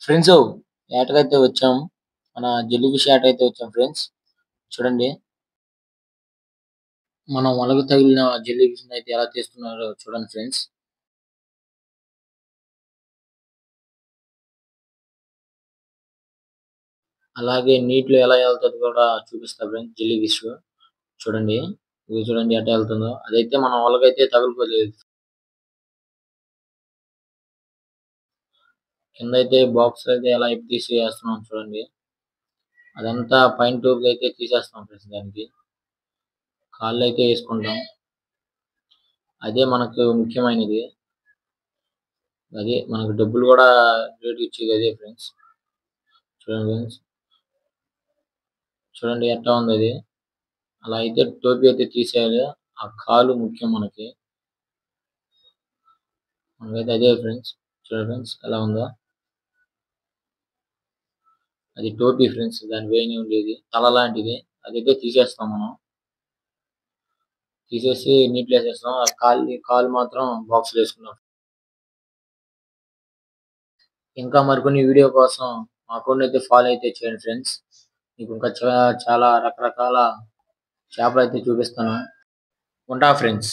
Friends ఏటకైతే వచ్చాం. మన jelly fish ఏటకైతే వచ్చాం ఫ్రెండ్స్. చూడండి. మనం వలకు తగిలిన జెల్లీ ఫిష్‌ని అయితే ఎలా తీస్తున్నారో చూడండి ఫ్రెండ్స్. అలాగే నీటిలో ఎలా ఎళ్తదో కూడా చూపిస్తా ఫ్రెండ్స్ జెల్లీ ఫిష్. చూడండి. ఇది చూడండి ఎట్ట ఎళ్తుందో. అదైతే మన వలకైతే తగులుకోలేదు. కిందైతే బాక్స్ అయితే ఎలా ఇప్పి తీసి ఏస్తున్నాం చూడండి. అదంతా పైన టూబ్‌దైతే తీసేస్తాం ఫ్రెండ్స్ దానికి. కాళ్ళైతే ఏసుకుంటాం. అదే మనకు ముఖ్యమైనది. అదే మనకు డబ్బులు గూడా రేట్ ఇచ్చేది అదే ఫ్రెండ్స్. చూడండి ఫ్రెండ్స్. చూడండి ఎట్టా ఉందది. అలా అయితే టోపీ అయితే తీసేయాలి. ఆ కాలు ముఖ్యం మనకి. మనకైతే అదే ఫ్రెండ్స్. చూడండి ఫ్రెండ్స్ ఎలా ఉందో. అది టోపీ ఫ్రెండ్స్. దాని పైన ఉండేది. తల లాంటిది. అదైతే తీసేస్తాం మనం. తీసేసి నీటిలో ఏసేస్తాం. ఆ కాలు మాత్రం బాక్స్‌లో ఏసుకున్నాం. ఇంకా మరికొన్ని వీడియో కోసం మా అకౌంట్‌నైతే ఫాలో అయితే చేయండి ఫ్రెండ్స్. మీకు ఇంకా చాలా రకరకాల చేపలైతే చూపిస్తాను. ఉంటా ఫ్రెండ్స్.